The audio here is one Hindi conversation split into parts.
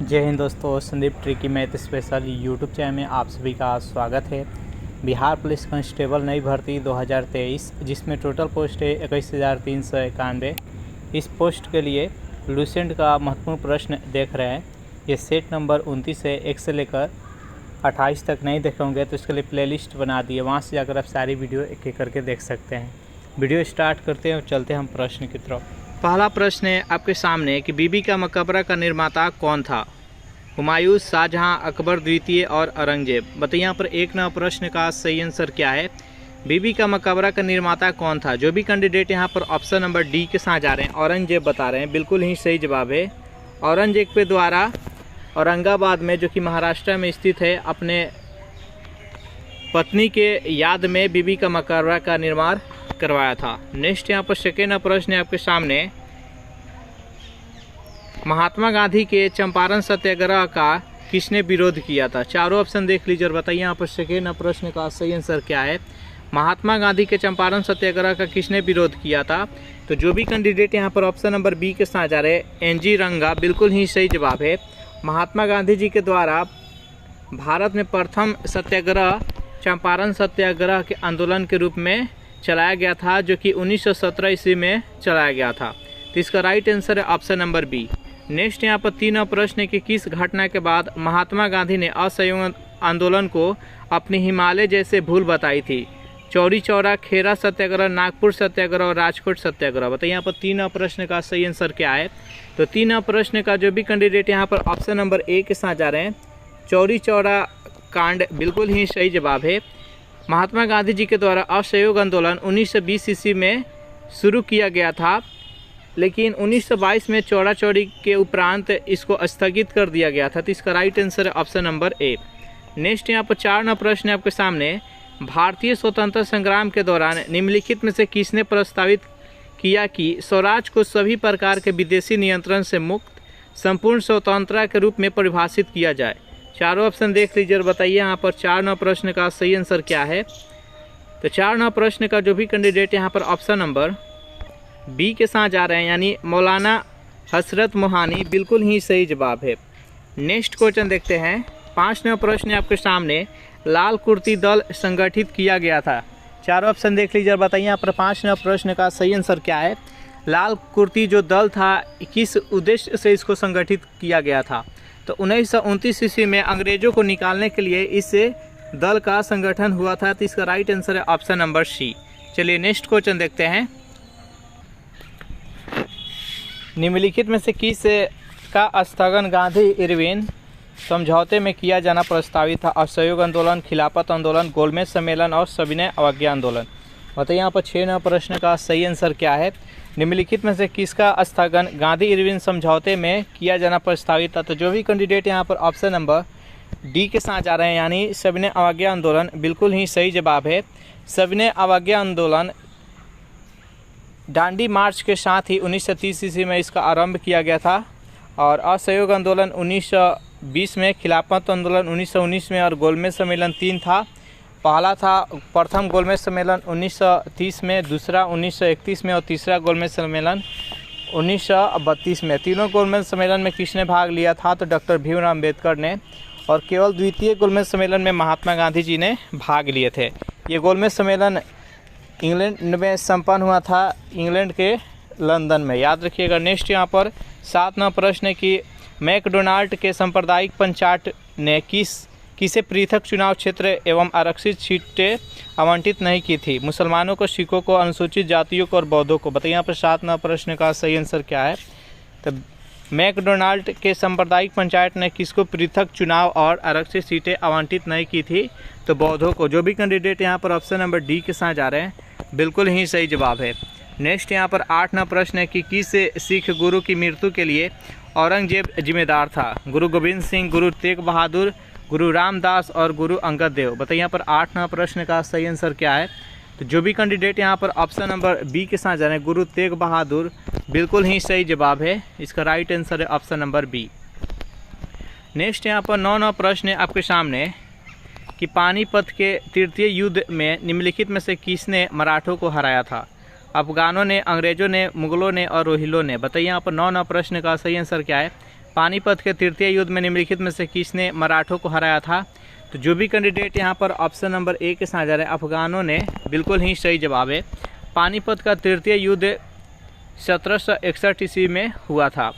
जय हिंद दोस्तों, Sandeep tricky math special YouTube channel में आप सभी का स्वागत है। बिहार पुलिस कांस्टेबल नई भर्ती 2023 जिसमें टोटल पोस्ट है 21,391। इस पोस्ट के लिए लूसेंट का महत्वपूर्ण प्रश्न देख रहे हैं। ये सेट नंबर 29 है, 1 से लेकर 28 तक नहीं देखे होंगे तो इसके लिए प्लेलिस्ट बना दी है, वहाँ से जाकर आप सारी वीडियो एक एक करके देख सकते हैं। वीडियो स्टार्ट करते हैं और चलते हैं हम प्रश्न की तरफ। पहला प्रश्न है आपके सामने कि बीबी का मकबरा का निर्माता कौन था? हुमायूं, शाहजहां, अकबर द्वितीय और औरंगजेब। बताइए यहाँ पर एक नंबर प्रश्न का सही आंसर क्या है। बीबी का मकबरा का निर्माता कौन था? जो भी कैंडिडेट यहाँ पर ऑप्शन नंबर डी के साथ जा रहे हैं, औरंगजेब बता रहे हैं, बिल्कुल ही सही जवाब है। औरंगजेब के द्वारा औरंगाबाद में, जो कि महाराष्ट्र में स्थित है, अपने पत्नी के याद में बीबी का मकबरा का निर्माण करवाया था। नेक्स्ट यहाँ पर सेकेंड प्रश्न है आपके सामने, महात्मा गांधी के चंपारण सत्याग्रह का किसने विरोध किया था? चारों ऑप्शन देख लीजिए और बताइए यहाँ पर सेकेंड प्रश्न का सही आंसर क्या है। महात्मा गांधी के चंपारण सत्याग्रह का किसने विरोध किया था? तो जो भी कैंडिडेट यहाँ पर ऑप्शन नंबर बी के साथ जा रहे हैं, एनजी रंगा, बिल्कुल ही सही जवाब है। महात्मा गांधी जी के द्वारा भारत में प्रथम सत्याग्रह चंपारण सत्याग्रह के आंदोलन के रूप में चलाया गया था, जो कि 1917 ईस्वी में चलाया गया था। तो इसका राइट आंसर है ऑप्शन नंबर बी। नेक्स्ट यहाँ पर तीन प्रश्न है कि किस घटना के बाद महात्मा गांधी ने असहयोग आंदोलन को अपनी हिमालय जैसे भूल बताई थी? चौरी चौरा, खेरा सत्याग्रह, नागपुर सत्याग्रह और राजकोट सत्याग्रह। बताइए यहाँ पर तीन प्रश्न का सही आंसर क्या है। तो तीन प्रश्न का जो भी कैंडिडेट यहाँ पर ऑप्शन नंबर ए के साथ जा रहे हैं, चौरी चौरा कांड, बिल्कुल ही सही जवाब है। महात्मा गांधी जी के द्वारा असहयोग आंदोलन 1920 ईस्वी में शुरू किया गया था, लेकिन 1922 में चौरा चौरी के उपरांत इसको स्थगित कर दिया गया था। तो इसका राइट आंसर है ऑप्शन नंबर ए। नेक्स्ट यहाँ पर चार नंबर प्रश्न है आपके सामने, भारतीय स्वतंत्रता संग्राम के दौरान निम्नलिखित में से किसने प्रस्तावित किया कि स्वराज को सभी प्रकार के विदेशी नियंत्रण से मुक्त संपूर्ण स्वतंत्रता के रूप में परिभाषित किया जाए? चारों ऑप्शन देख लीजिए और बताइए यहाँ पर चार नंबर प्रश्न का सही आंसर क्या है। तो चार नंबर प्रश्न का जो भी कैंडिडेट यहाँ पर ऑप्शन नंबर बी के साथ जा रहे हैं, यानी मौलाना हसरत मोहानी, बिल्कुल ही सही जवाब है। नेक्स्ट क्वेश्चन देखते हैं। पाँच नंबर प्रश्न आपके सामने, लाल कुर्ती दल संगठित किया गया था? चारों ऑप्शन देख लीजिए और बताइए यहाँ पर पाँच नंबर प्रश्न का सही आंसर क्या है। लाल कुर्ती जो दल था, किस उद्देश्य से इसको संगठित किया गया था? तो 1929 ईस्वी में अंग्रेजों को निकालने के लिए इस दल का संगठन हुआ था। तो इसका राइट आंसर है ऑप्शन नंबर सी। चलिए नेक्स्ट क्वेश्चन देखते हैं। निम्नलिखित में से किस का स्थगन गांधी इरविन समझौते में किया जाना प्रस्तावित था? असहयोग आंदोलन, खिलाफत आंदोलन, गोलमेज सम्मेलन और सविनय अवज्ञा आंदोलन। बताइए यहाँ पर 6 नंबर प्रश्न का सही आंसर क्या है। निम्नलिखित में से किसका स्थगन गांधी इरविन समझौते में किया जाना प्रस्तावित था? तो जो भी कैंडिडेट यहाँ पर ऑप्शन नंबर डी के साथ जा रहे हैं, यानी सविनय अवज्ञा आंदोलन, बिल्कुल ही सही जवाब है। सविनय अवज्ञा आंदोलन दांडी मार्च के साथ ही 1930 ईस्वी में इसका आरंभ किया गया था, और असहयोग आंदोलन 1920 में, खिलाफत आंदोलन 1919 में और गोलमेज सम्मेलन 3 था। पहला था प्रथम गोलमेज सम्मेलन 1930 में, दूसरा 1931 में और तीसरा गोलमेज सम्मेलन 1932 में। तीनों गोलमेज सम्मेलन में किसने भाग लिया था? तो डॉक्टर भीमराव अम्बेडकर ने, और केवल द्वितीय गोलमेज सम्मेलन में महात्मा गांधी जी ने भाग लिए थे। ये गोलमेज सम्मेलन इंग्लैंड में संपन्न हुआ था, इंग्लैंड के लंदन में, याद रखिएगा। नेक्स्ट यहाँ पर 7 नंबर प्रश्न है कि मैकडोनाल्ड के सांप्रदायिक पंचायत ने किसे पृथक चुनाव क्षेत्र एवं आरक्षित सीटें आवंटित नहीं की थी? मुसलमानों को, सिखों को, अनुसूचित जातियों को और बौद्धों को। बताइए यहाँ पर 7 नंबर प्रश्न का सही आंसर क्या है। तो मैकडोनाल्ड के सांप्रदायिक पंचायत ने किसको पृथक चुनाव और आरक्षित सीटें आवंटित नहीं की थी? तो बौद्धों को। जो भी कैंडिडेट यहाँ पर ऑप्शन नंबर डी के साथ जा रहे हैं, बिल्कुल ही सही जवाब है। नेक्स्ट यहाँ पर 8 नंबर प्रश्न है कि किस सिख गुरु की मृत्यु के लिए औरंगजेब जिम्मेदार था? गुरु गोविंद सिंह, गुरु तेग बहादुर, गुरु रामदास और गुरु अंगद देव। बताइए यहाँ पर 8 नंबर प्रश्न का सही आंसर क्या है। तो जो भी कैंडिडेट यहाँ पर ऑप्शन नंबर बी के साथ जा रहे हैं, गुरु तेग बहादुर, बिल्कुल ही सही जवाब है। इसका राइट आंसर है ऑप्शन नंबर बी। नेक्स्ट यहाँ पर 9 नंबर प्रश्न है आपके सामने कि पानीपत के तृतीय युद्ध में निम्नलिखित में से किसने मराठों को हराया था? अफगानों ने, अंग्रेजों ने, मुगलों ने और रोहिलों ने। बताइए यहाँ पर 9 प्रश्न का सही आंसर क्या है। पानीपत के तृतीय युद्ध में निम्नलिखित में से किसने मराठों को हराया था? तो जो भी कैंडिडेट यहाँ पर ऑप्शन नंबर ए के साथ जा रहे हैं, अफगानों ने, बिल्कुल ही सही जवाब है। पानीपत का तृतीय युद्ध 1761 ईस्वी में हुआ था।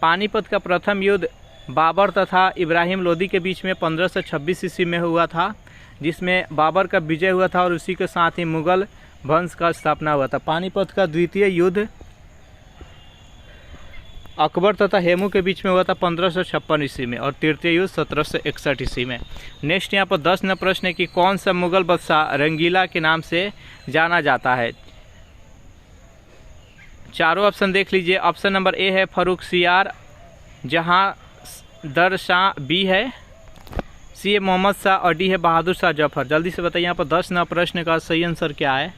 पानीपत का प्रथम युद्ध बाबर तथा इब्राहिम लोदी के बीच में 1526 ईस्वी में हुआ था, जिसमें बाबर का विजय हुआ था और उसी के साथ ही मुगल वंश का स्थापना हुआ था। पानीपत का द्वितीय युद्ध अकबर तथा हेमू के बीच में हुआ था 1556 ईस्वी में, और तृतीय युद्ध 1761 ईस्वी में। नेक्स्ट यहाँ पर 10 नंबर प्रश्न है कि कौन सा मुगल बादशाह रंगीला के नाम से जाना जाता है? चारों ऑप्शन देख लीजिए। ऑप्शन नंबर ए है फर्रुखसियार, जहाँ दर शाह, बी है सी है मोहम्मद शाह, और डी है बहादुर शाह जफर। जल्दी से बताइए यहाँ पर 10 नंबर प्रश्न का सही आंसर क्या है?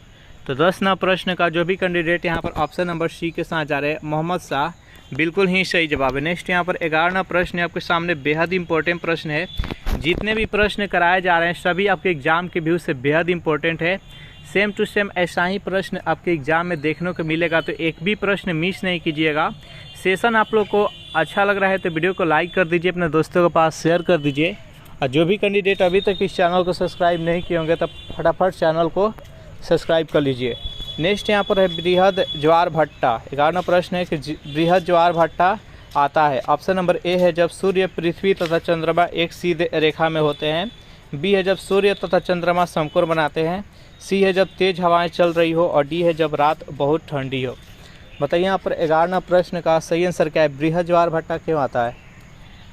तो 10 नंबर प्रश्न का जो भी कैंडिडेट यहाँ पर ऑप्शन नंबर सी के साथ जा रहे हैं, मोहम्मद शाह, बिल्कुल ही सही जवाब है। नेक्स्ट यहाँ पर 11वां प्रश्न है आपके सामने, बेहद इंपॉर्टेंट प्रश्न है। जितने भी प्रश्न कराए जा रहे हैं सभी आपके एग्जाम के व्यू से बेहद इंपॉर्टेंट है। सेम टू सेम ऐसा ही प्रश्न आपके एग्जाम में देखने को मिलेगा, तो एक भी प्रश्न मिस नहीं कीजिएगा। सेशन आप लोग को अच्छा लग रहा है तो वीडियो को लाइक कर दीजिए, अपने दोस्तों के पास शेयर कर दीजिए, और जो भी कैंडिडेट अभी तक इस चैनल को सब्सक्राइब नहीं किए होंगे तो फटाफट चैनल को सब्सक्राइब कर लीजिए। नेक्स्ट यहाँ पर है बृहद ज्वार भट्टा। 11वां प्रश्न है कि बृहद ज्वार भट्टा आता है। ऑप्शन नंबर ए है जब सूर्य, पृथ्वी तथा चंद्रमा एक सीधे रेखा में होते हैं, बी है जब सूर्य तथा चंद्रमा समकोण बनाते हैं, सी है जब तेज हवाएं चल रही हो, और डी है जब रात बहुत ठंडी हो। बताइए यहाँ पर 11वां प्रश्न का सही आंसर क्या है? बृहद ज्वार भट्टा क्यों आता है?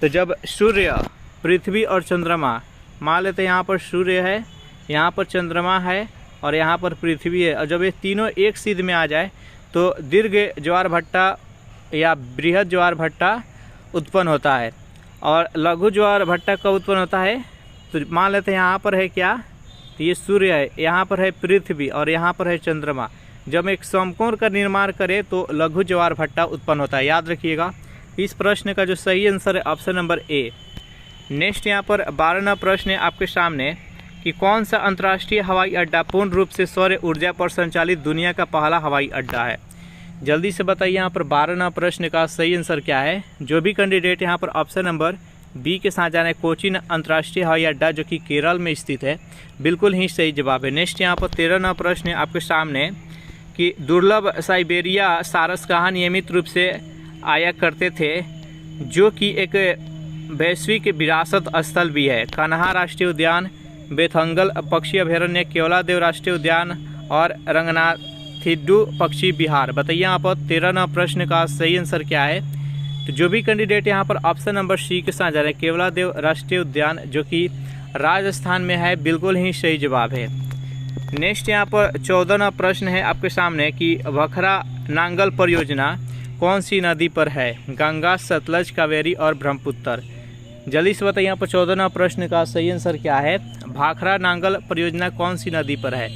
तो जब सूर्य, पृथ्वी और चंद्रमा, मान लेते हैं यहाँ पर सूर्य है, यहाँ पर चंद्रमा है और यहाँ पर पृथ्वी है, और जब ये तीनों एक सीध में आ जाए तो दीर्घ ज्वार भट्टा या बृहद ज्वार भट्टा उत्पन्न होता है। और लघु ज्वार भट्टा कब उत्पन्न होता है? तो मान लेते हैं यहाँ पर है क्या, तो ये सूर्य है, यहाँ पर है पृथ्वी और यहाँ पर है चंद्रमा। जब एक समकोण का निर्माण करे तो लघु ज्वार भट्टा उत्पन्न होता है, याद रखिएगा। इस प्रश्न का जो सही आंसर है ऑप्शन नंबर ए। नेक्स्ट यहाँ पर 12वां प्रश्न है आपके सामने कि कौन सा अंतर्राष्ट्रीय हवाई अड्डा पूर्ण रूप से सौर ऊर्जा पर संचालित दुनिया का पहला हवाई अड्डा है? जल्दी से बताइए यहाँ पर 12वां प्रश्न का सही आंसर क्या है? जो भी कैंडिडेट यहाँ पर ऑप्शन नंबर बी के साथ जाना है, कोचीन अंतर्राष्ट्रीय हवाई अड्डा जो कि केरल में स्थित है, बिल्कुल ही सही जवाब है। नेक्स्ट यहाँ पर 13वां प्रश्न है आपके सामने कि दुर्लभ साइबेरिया सारस कहाँ नियमित रूप से आया करते थे, जो कि एक वैश्विक विरासत स्थल भी है? कान्हा राष्ट्रीय उद्यान, बेथंगल पक्षी अभयारण्य, केवलादेव राष्ट्रीय उद्यान और रंगनाथिड्डू पक्षी विहार। बताइए यहाँ पर 13वां प्रश्न का सही आंसर क्या है? तो जो भी कैंडिडेट यहाँ पर ऑप्शन नंबर सी के साथ जा रहे हैं, केवलादेव राष्ट्रीय उद्यान जो कि राजस्थान में है, बिल्कुल ही सही जवाब है। नेक्स्ट यहाँ पर 14वां प्रश्न है आपके सामने कि भखरा नांगल परियोजना कौन सी नदी पर है? गंगा, सतलज, कावेरी और ब्रह्मपुत्र। जल्दी से बताइए यहाँ पर 14वां प्रश्न का सही आंसर क्या है? भाखरा नांगल परियोजना कौन सी नदी पर है?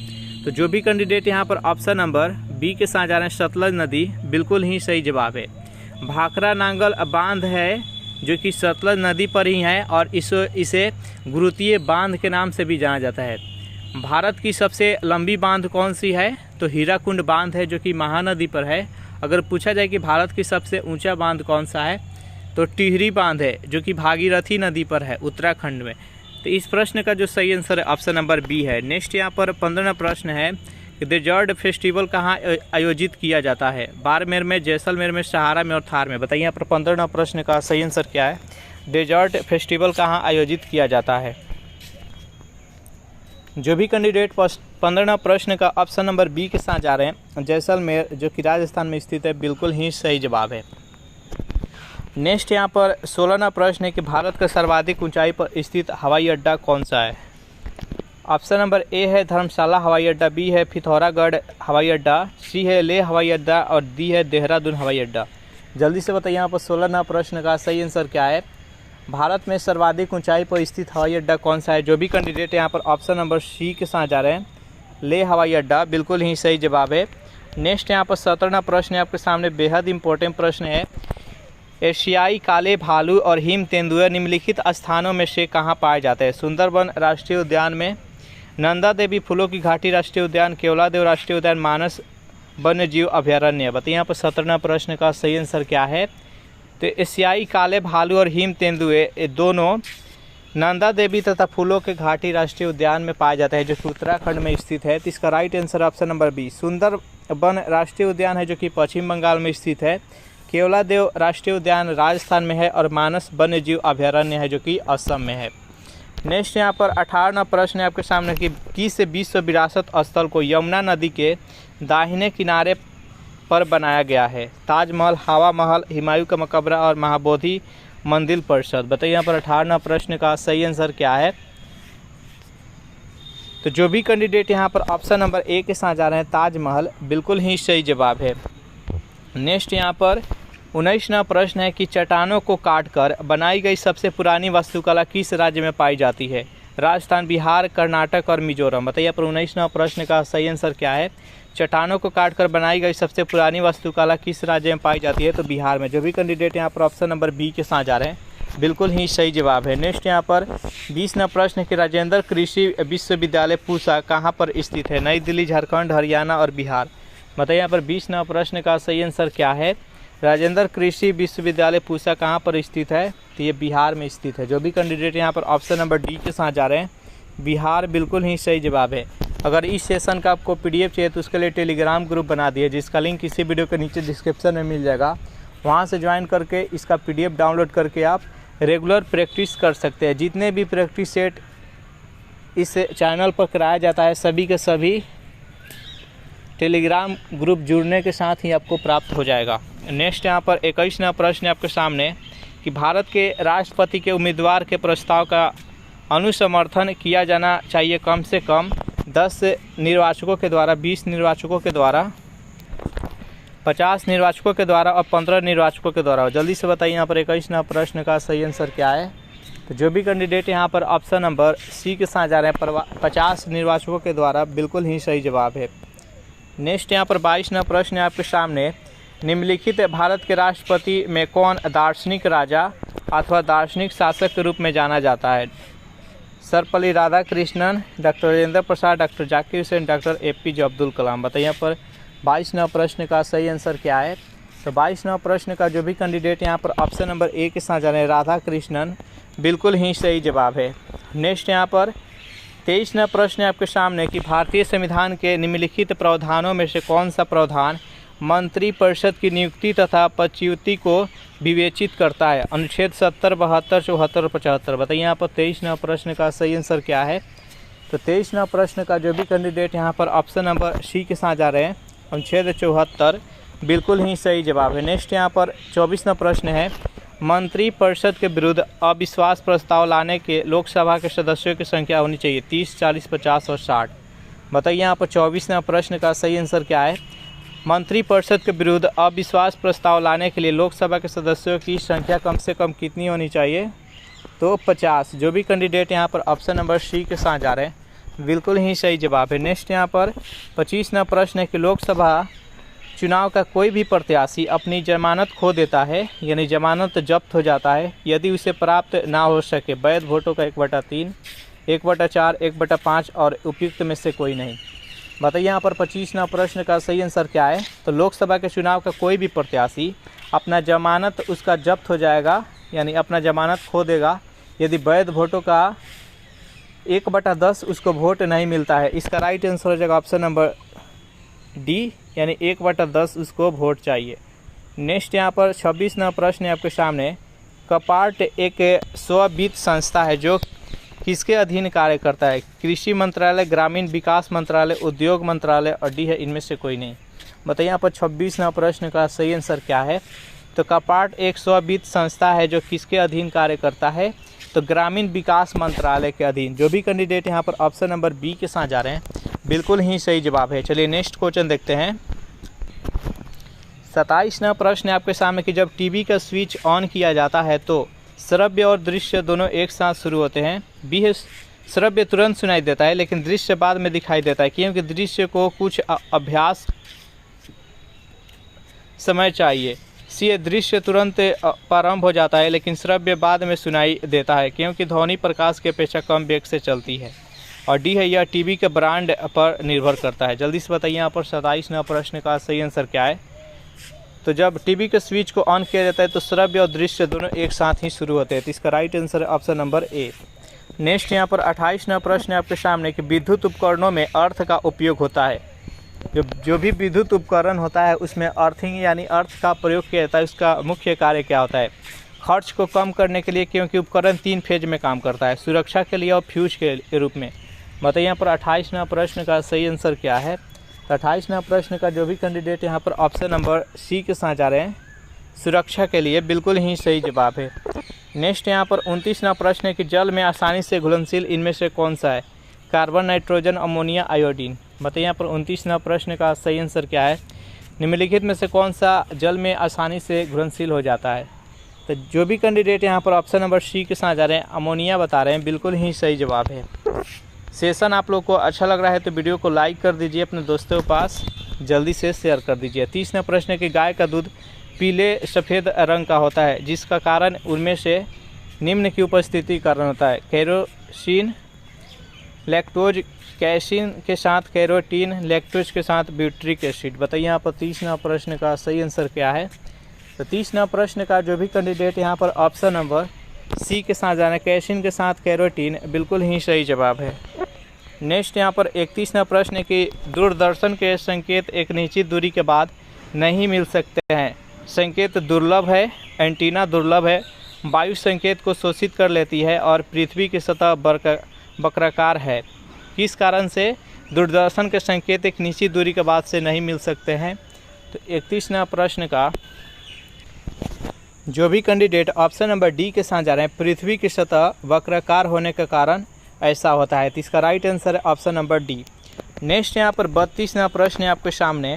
तो जो भी कैंडिडेट यहाँ पर ऑप्शन नंबर बी के साथ जा रहे हैं, सतलज नदी, बिल्कुल ही सही जवाब है। भाखरा नांगल बांध है जो कि सतलज नदी पर ही है, और इसे गुरुतीय बांध के नाम से भी जाना जाता है। भारत की सबसे लंबी बांध कौन सी है? तो हीराकुंड बांध है जो कि महानदी पर है। अगर पूछा जाए कि भारत की सबसे ऊंचा बांध कौन सा है, तो टिहरी बांध है जो कि भागीरथी नदी पर है, उत्तराखंड में। तो इस प्रश्न का जो सही आंसर है ऑप्शन नंबर बी है। नेक्स्ट यहाँ पर 15वां प्रश्न है कि डेजर्ट फेस्टिवल कहाँ आयोजित किया जाता है? बाड़मेर में, जैसलमेर में, सहारा में और थार में। बताइए यहाँ पर 15वां प्रश्न का सही आंसर क्या है? डेजर्ट फेस्टिवल कहाँ आयोजित किया जाता है? जो भी कैंडिडेट 15वां प्रश्न का ऑप्शन नंबर बी के साथ जा रहे हैं, जैसलमेर जो कि राजस्थान में स्थित है, बिल्कुल ही सही जवाब है। नेक्स्ट यहाँ पर 16वां प्रश्न है कि भारत का सर्वाधिक ऊंचाई पर स्थित हवाई अड्डा कौन सा है? ऑप्शन नंबर ए है धर्मशाला हवाई अड्डा, बी है पिथौरागढ़ हवाई अड्डा, सी है लेह हवाई अड्डा और डी है देहरादून हवाई अड्डा। जल्दी से बताइए यहाँ पर 16वां प्रश्न का सही आंसर क्या है? भारत में सर्वाधिक ऊंचाई पर स्थित हवाई अड्डा कौन सा है? जो भी कैंडिडेट यहाँ पर ऑप्शन नंबर सी के साथ जा रहे हैं, लेह हवाई अड्डा, बिल्कुल ही सही जवाब है। नेक्स्ट यहाँ पर 17वां प्रश्न है आपके सामने, बेहद इंपॉर्टेंट प्रश्न है। एशियाई काले भालू और हिम तेंदुए निम्नलिखित स्थानों में से कहाँ पाए जाते हैं? सुंदरबन राष्ट्रीय उद्यान में, नंदा देवी फूलों की घाटी राष्ट्रीय उद्यान, केवलादेव राष्ट्रीय उद्यान, मानस वन्य जीव अभयारण्य। बताइए यहाँ पर 17वां प्रश्न का सही आंसर क्या है? तो एशियाई काले भालू और हिम तेंदुए ये दोनों नंदा देवी तथा फूलों के घाटी राष्ट्रीय उद्यान में पाए जाते हैं, जो कि उत्तराखंड में स्थित है। तो इसका right answer option number B Sundarban राष्ट्रीय उद्यान है, जो कि पश्चिम बंगाल में स्थित है। केवलादेव राष्ट्रीय उद्यान राजस्थान में है और मानस वन्यजीव अभयारण्य है, जो कि असम में है। नेक्स्ट यहाँ पर 18वां प्रश्न है आपके सामने कि किस विश्व विरासत स्थल को यमुना नदी के दाहिने किनारे पर बनाया गया है? ताजमहल, हवा महल, हुमायूं का मकबरा और महाबोधि मंदिर परिषद। बताइए यहाँ पर 18वां प्रश्न का सही आंसर क्या है? तो जो भी कैंडिडेट यहाँ पर ऑप्शन नंबर ए के साथ जा रहे हैं ताजमहल, बिल्कुल ही सही जवाब है। नेक्स्ट यहाँ पर 19वां प्रश्न है कि चट्टानों को काटकर बनाई गई सबसे पुरानी वास्तुकला किस राज्य में पाई जाती है? राजस्थान, बिहार, कर्नाटक और मिजोरम। बताइए पर 19वां प्रश्न का सही आंसर क्या है? चट्टानों को काटकर बनाई गई सबसे पुरानी वास्तुकला किस राज्य में पाई जाती है? तो बिहार में। जो भी कैंडिडेट यहाँ पर ऑप्शन नंबर बी के साथ जा रहे हैं, बिल्कुल ही सही जवाब है। नेक्स्ट यहाँ पर 20वां प्रश्न कि राजेंद्र कृषि विश्वविद्यालय पूसा कहाँ पर स्थित है? नई दिल्ली, झारखंड, हरियाणा और बिहार। बताइए यहाँ पर 20वां प्रश्न का सही आंसर क्या है? राजेंद्र कृषि विश्वविद्यालय पूसा कहाँ पर स्थित है? तो ये बिहार में स्थित है। जो भी कैंडिडेट यहाँ पर ऑप्शन नंबर डी के साथ जा रहे हैं, बिहार, बिल्कुल ही सही जवाब है। अगर इस सेशन का आपको पीडीएफ चाहिए तो उसके लिए टेलीग्राम ग्रुप बना दिए, जिसका लिंक इसी वीडियो के नीचे डिस्क्रिप्शन में मिल जाएगा। वहाँ से ज्वाइन करके इसका पीडीएफ डाउनलोड करके आप रेगुलर प्रैक्टिस कर सकते हैं। जितने भी प्रैक्टिस सेट इस चैनल पर कराया जाता है, सभी के सभी टेलीग्राम ग्रुप जुड़ने के साथ ही आपको प्राप्त हो जाएगा। नेक्स्ट यहाँ पर 21वां प्रश्न है आपके सामने कि भारत के राष्ट्रपति के उम्मीदवार के प्रस्ताव का अनुसमर्थन किया जाना चाहिए कम से कम 10 निर्वाचकों के द्वारा, 20 निर्वाचकों के द्वारा, 50 निर्वाचकों के द्वारा और 15 निर्वाचकों के द्वारा। जल्दी से बताइए यहाँ पर 21वां प्रश्न का सही आंसर क्या है? तो जो भी कैंडिडेट यहाँ पर ऑप्शन नंबर सी के साथ जा रहे हैं 50 निर्वाचकों के द्वारा, बिल्कुल ही सही जवाब है। नेक्स्ट यहाँ पर 22वां प्रश्न है आपके सामने, निम्नलिखित भारत के राष्ट्रपति में कौन दार्शनिक राजा अथवा दार्शनिक शासक के रूप में जाना जाता है? Sarvepalli Radhakrishnan, doctor Rajendra Prasad, doctor Zakir Hussain, doctor APJ Abdul Kalam. बताइए यहाँ पर 22वां प्रश्न का सही आंसर क्या है? तो 22वां प्रश्न का जो भी कैंडिडेट यहाँ पर ऑप्शन नंबर ए के साथ जा रहे हैं राधाकृष्णन, बिल्कुल ही सही जवाब है। नेक्स्ट यहाँ पर 23वां प्रश्न है आपके सामने कि भारतीय संविधान के निम्नलिखित प्रावधानों में से कौन सा प्रावधान मंत्री परिषद की नियुक्ति तथा पदच्युति को विवेचित करता है? अनुच्छेद 70, 72, 74 और 75। बताइए यहाँ पर 23वां प्रश्न का सही आंसर क्या है? तो 23वां प्रश्न का जो भी कैंडिडेट यहाँ पर ऑप्शन नंबर सी के साथ जा रहे हैं, अनुच्छेद 74, बिल्कुल ही सही जवाब है। नेक्स्ट यहाँ पर 24वां प्रश्न है, मंत्री परिषद के विरुद्ध अविश्वास प्रस्ताव लाने के लोकसभा के सदस्यों की संख्या होनी चाहिए 30, 40, 50 और 60। बताइए यहाँ पर 24वां प्रश्न का सही आंसर क्या है? मंत्री परिषद के विरुद्ध अविश्वास प्रस्ताव लाने के लिए लोकसभा के सदस्यों की संख्या कम से कम कितनी होनी चाहिए? तो 50। जो भी कैंडिडेट यहाँ पर ऑप्शन नंबर सी के साथ जा रहे हैं, बिल्कुल ही सही जवाब है। नेक्स्ट यहाँ पर 25वां प्रश्न है कि लोकसभा चुनाव का कोई भी प्रत्याशी अपनी जमानत खो देता है, यानी जमानत जब्त हो जाता है, यदि उसे प्राप्त ना हो सके वैध वोटों का 1/3, 1/4, 1/5 और उपयुक्त में से कोई नहीं। बताइए यहाँ पर 25वां प्रश्न का सही आंसर क्या है? तो लोकसभा के चुनाव का कोई भी प्रत्याशी अपना जमानत उसका जब्त हो जाएगा, यानी अपना जमानत खो देगा, यदि वैध वोटों का 1/10 उसको वोट नहीं मिलता है। इसका राइट आंसर हो जाएगा ऑप्शन नंबर डी, यानी 1/10 उसको वोट चाहिए। नेक्स्ट यहाँ पर 26वां प्रश्न है आपके सामने, कपार्ट एक स्ववित्त संस्था है जो किसके अधीन कार्य करता है? कृषि मंत्रालय, ग्रामीण विकास मंत्रालय, उद्योग मंत्रालय और डी है इनमें से कोई नहीं। बताइए यहाँ पर 26वां प्रश्न का सही आंसर क्या है? तो कपार्ट एक स्ववित्त संस्था है जो किसके अधीन कार्य करता है? तो ग्रामीण विकास मंत्रालय के अधीन। जो भी कैंडिडेट यहाँ पर ऑप्शन नंबर बी के साथ जा रहे हैं, बिल्कुल ही सही जवाब है। चलिए नेक्स्ट क्वेश्चन देखते हैं। 27वां प्रश्न है आपके सामने कि जब टीवी का स्विच ऑन किया जाता है तो श्रव्य और दृश्य दोनों एक साथ शुरू होते हैं। बी है श्रव्य तुरंत सुनाई देता है लेकिन दृश्य बाद में दिखाई देता है, क्योंकि दृश्य को कुछ अभ्यास समय चाहिए। सी है दृश्य तुरंत प्रारंभ हो जाता है लेकिन श्रव्य बाद में सुनाई देता है, क्योंकि ध्वनि प्रकाश के अपेक्षा कम वेग से चलती है। और डी है यह टीवी के ब्रांड पर निर्भर करता है। जल्दी से बताइए यहाँ पर 27वां प्रश्न का सही आंसर क्या है? तो जब टीवी के स्विच को ऑन किया जाता है तो श्रव्य और दृश्य दोनों एक साथ ही शुरू होते हैं। तो इसका राइट आंसर है ऑप्शन नंबर ए। नेक्स्ट यहाँ पर 28वां प्रश्न है आपके सामने कि विद्युत उपकरणों में अर्थ का उपयोग होता है। जो भी विद्युत उपकरण होता है उसमें अर्थिंग यानी अर्थ का प्रयोग किया जाता है। उसका मुख्य कार्य क्या होता है? खर्च को कम करने के लिए, क्योंकि उपकरण 3 फेज में काम करता है, सुरक्षा के लिए और फ्यूज के रूप में। बताइए यहाँ पर 28वां प्रश्न का सही आंसर क्या है? तो 28वां प्रश्न का जो भी कैंडिडेट यहाँ पर ऑप्शन नंबर सी के साथ जा रहे हैं, सुरक्षा के लिए, बिल्कुल ही सही जवाब है। नेक्स्ट यहाँ पर 29वां प्रश्न है कि जल में आसानी से घुलनशील इनमें से कौन सा है? Carbon, nitrogen, ammonia, iodine. बताइए यहाँ पर 29वां प्रश्न का सही आंसर क्या है? निम्नलिखित में से कौन सा जल में आसानी से घुलनशील हो जाता है? तो जो भी कैंडिडेट यहाँ पर ऑप्शन नंबर सी के साथ जा रहे हैं, अमोनिया बता रहे हैं, बिल्कुल ही सही जवाब है। सेशन आप लोग को अच्छा लग रहा है तो वीडियो को लाइक कर दीजिए, अपने दोस्तों के पास जल्दी से शेयर कर दीजिए। 30वां प्रश्न है कि गाय का दूध पीले सफ़ेद रंग का होता है, जिसका कारण उनमें से निम्न की उपस्थिति कारण होता है? कैरोसिन, लैक्टोज, कैसीन के साथ कैरोटीन, लैक्टोज के साथ ब्यूट्रिक एसिड। बताइए यहाँ पर 30वां प्रश्न का सही आंसर क्या है? तो 30वां प्रश्न का जो भी कैंडिडेट यहाँ पर ऑप्शन नंबर सी के साथ जाना है, कैसीन के साथ कैरोटीन, बिल्कुल ही सही जवाब है। नेक्स्ट यहाँ पर 31वां प्रश्न है कि दूरदर्शन के संकेत एक निश्चित दूरी के बाद नहीं मिल सकते हैं। संकेत दुर्लभ है, एंटीना दुर्लभ है, वायु संकेत को शोषित कर लेती है और पृथ्वी की सतह वक्राकार है। किस कारण से दूरदर्शन के संकेत एक निश्चित दूरी के बाद से नहीं मिल सकते हैं? तो 31वां प्रश्न का जो भी कैंडिडेट ऑप्शन नंबर डी के साथ जा रहे हैं, पृथ्वी की सतह वक्राकार होने के कारण ऐसा होता है। तो इसका राइट आंसर है ऑप्शन नंबर डी। नेक्स्ट यहाँ पर 32वां प्रश्न है आपके सामने,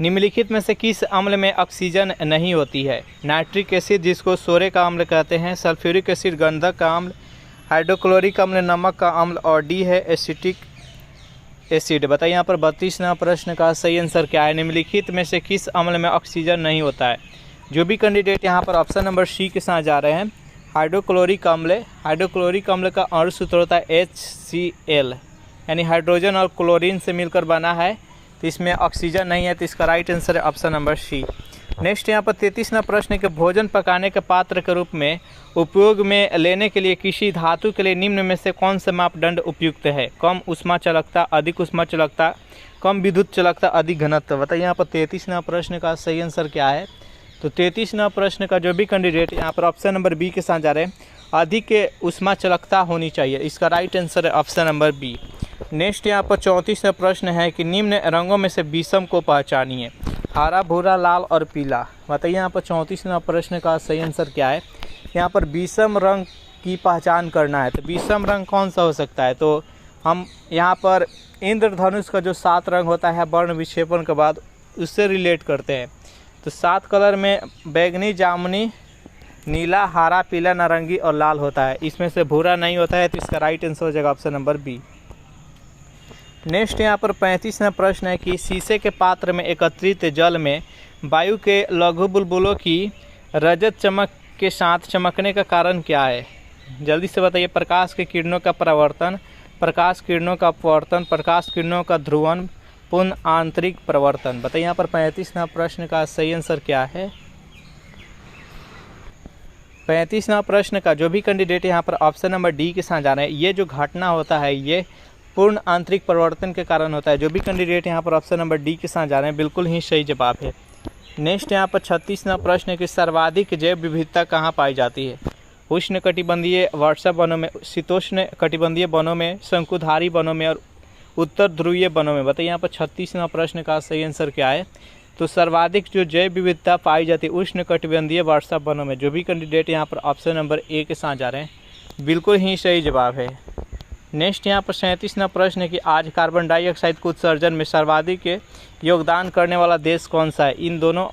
निम्नलिखित में से किस अम्ल में ऑक्सीजन नहीं होती है? नाइट्रिक एसिड, जिसको सोरे का अम्ल कहते हैं, सल्फ्यूरिक एसिड गंधक का अम्ल, हाइड्रोक्लोरिक अम्ल नमक का अम्ल, और डी है एसिटिक एसिड। बताइए यहाँ पर 32वां प्रश्न का सही आंसर क्या है? निम्नलिखित में से किस अम्ल में ऑक्सीजन नहीं होता है? जो भी कैंडिडेट यहाँ पर ऑप्शन नंबर सी के साथ जा रहे हैं, हाइड्रोक्लोरिक अम्ल। हाइड्रोक्लोरिक अम्ल का अणु सूत्र होता है HCl, यानी हाइड्रोजन और क्लोरीन से मिलकर बना है, तो इसमें ऑक्सीजन नहीं है। तो इसका राइट आंसर है ऑप्शन नंबर सी। नेक्स्ट यहाँ पर 33वां प्रश्न है कि भोजन पकाने के पात्र के रूप में उपयोग में लेने के लिए किसी धातु के लिए निम्न में से कौन सा मापदंड उपयुक्त है? कम ऊष्मा चालकता, अधिक ऊष्मा चालकता, कम विद्युत चालकता, अधिक घनत्व। बताइए यहाँ पर 33वां प्रश्न का सही आंसर क्या है? तो 33वां प्रश्न का जो भी कैंडिडेट यहाँ पर ऑप्शन नंबर बी के साथ जा रहे हैं, अधिक ऊष्मा चालकता होनी चाहिए। इसका राइट आंसर है ऑप्शन नंबर बी। नेक्स्ट यहाँ पर 34वां प्रश्न है कि निम्न रंगों में से विषम को पहचानिए। हरा, भूरा, लाल और पीला। बताइए यहाँ पर 34वां प्रश्न का सही आंसर क्या है? यहाँ पर विषम रंग की पहचान करना है, तो विषम रंग कौन सा हो सकता है? तो हम यहाँ पर इंद्रधनुष का जो 7 रंग होता है वर्ण विक्षेपण के बाद, उससे रिलेट करते हैं। तो 7 कलर में बैगनी, जामुनी, नीला, हरा, पीला, नारंगी और लाल होता है। इसमें से भूरा नहीं होता है, तो इसका राइट आंसर हो जाएगा ऑप्शन नंबर बी। नेक्स्ट यहाँ पर 35वां प्रश्न है कि शीशे के पात्र में एकत्रित जल में वायु के लघु बुलबुलों की रजत चमक के साथ चमकने का कारण क्या है? जल्दी से बताइए। प्रकाश के किरणों का प्रवर्तन, प्रकाश किरणों का अपवर्तन, प्रकाश किरणों का ध्रुवण, पूर्ण आंतरिक प्रवर्तन। बताइए यहाँ पर 35वां प्रश्न का सही आंसर क्या है? 35वां प्रश्न का जो भी कैंडिडेट यहाँ पर ऑप्शन नंबर डी के साथ जा रहे हैं, ये जो घटना होता है ये पूर्ण आंतरिक परिवर्तन के कारण होता है। जो भी कैंडिडेट यहाँ पर ऑप्शन नंबर डी के साथ जा रहे हैं, बिल्कुल ही सही जवाब है। नेक्स्ट यहाँ पर 36वां प्रश्न है कि सर्वाधिक जैव विविधता कहाँ पाई जाती है? उष्ण कटिबंधीय वर्षा वनों में, शीतोष्ण कटिबंधीय वनों में, शंकुधारी वनों में और उत्तर ध्रुवीय वनों में। बताइए यहाँ पर 36वां प्रश्न का सही आंसर क्या है? तो सर्वाधिक जो जैव विविधता पाई जाती है उष्ण कटिबंधीय वर्षा वनों में। जो भी कैंडिडेट यहाँ पर ऑप्शन नंबर ए के साथ जा रहे हैं, बिल्कुल ही सही जवाब है। नेक्स्ट यहाँ पर 37वां प्रश्न है कि आज कार्बन डाइऑक्साइड के उत्सर्जन में सर्वाधिक योगदान करने वाला देश कौन सा है? इन दोनों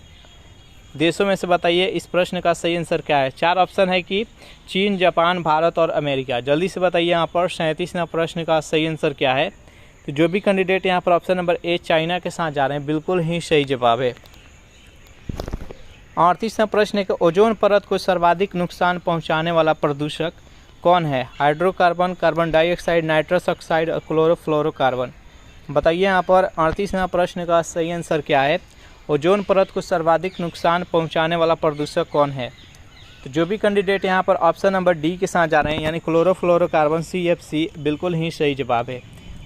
देशों में से बताइए इस प्रश्न का सही आंसर क्या है? 4 ऑप्शन है कि चीन, जापान, भारत और अमेरिका। जल्दी से बताइए यहाँ पर 37वां प्रश्न का सही आंसर क्या है? तो जो भी कैंडिडेट यहाँ पर ऑप्शन नंबर ए चाइना के साथ जा रहे हैं, बिल्कुल ही सही जवाब है। 38वां प्रश्न है कि ओजोन परत को सर्वाधिक नुकसान पहुँचाने वाला प्रदूषक कौन है? Hydrocarbon, carbon dioxide, nitrous oxide और क्लोरोफ्लोरोकार्बन। बताइए यहाँ पर 38वां प्रश्न का सही आंसर क्या है? ओजोन परत को सर्वाधिक नुकसान पहुंचाने वाला प्रदूषक कौन है? तो जो भी कैंडिडेट यहाँ पर ऑप्शन नंबर डी के साथ जा रहे हैं यानी क्लोरोफ्लोरोकार्बन CFC बिल्कुल ही सही जवाब है।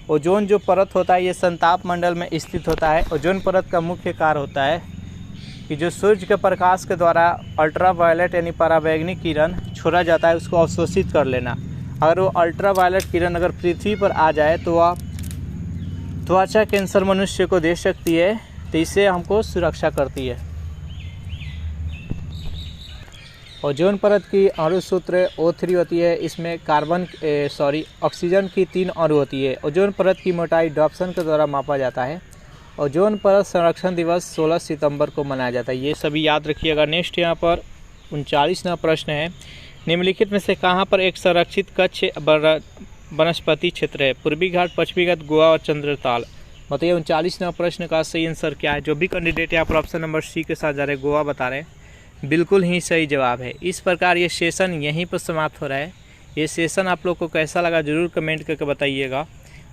ओजोन जो परत होता है ये संताप मंडल में स्थित होता है। ओजोन परत का मुख्य कार्य होता है कि जो सूर्य के प्रकाश के द्वारा अल्ट्रावायलेट यानी पराबैंगनी किरण छोड़ा जाता है उसको अवशोषित कर लेना। अगर वो अल्ट्रावायलेट किरण अगर पृथ्वी पर आ जाए तो वह त्वचा कैंसर मनुष्य को दे सकती है, तो इससे हमको सुरक्षा करती है। ओजोन परत की अणु सूत्र O3 होती है। इसमें ऑक्सीजन की 3 अणु होती है। ओजोन परत की मोटाई डॉप्सन के द्वारा मापा जाता है। ओजोन परत संरक्षण दिवस 16 सितंबर को मनाया जाता है। ये सभी याद रखिएगा। नेक्स्ट यहाँ पर 39वां प्रश्न है, निम्नलिखित में से कहाँ पर एक संरक्षित कच्छ वनस्पति क्षेत्र है? पूर्वी घाट, पश्चिमी घाट, गोवा और चंद्रताल। बताइए 39वां प्रश्न का सही आंसर क्या है? जो भी कैंडिडेट यहाँ पर ऑप्शन नंबर सी के साथ जा रहे हैं गोवा बता रहे हैं, बिल्कुल ही सही जवाब है। इस प्रकार ये सेशन यहीं पर समाप्त हो रहा है। ये सेशन आप लोग को कैसा लगा जरूर कमेंट करके बताइएगा।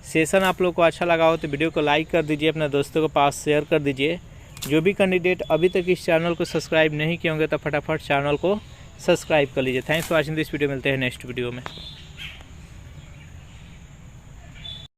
सेशन आप लोग को अच्छा लगा हो तो वीडियो को लाइक कर दीजिए, अपने दोस्तों के पास शेयर कर दीजिए। जो भी कैंडिडेट अभी तक इस चैनल को सब्सक्राइब नहीं किए होंगे तो फटाफट चैनल को सब्सक्राइब कर लीजिए। Thanks for watching this video. मिलते हैं नेक्स्ट वीडियो में।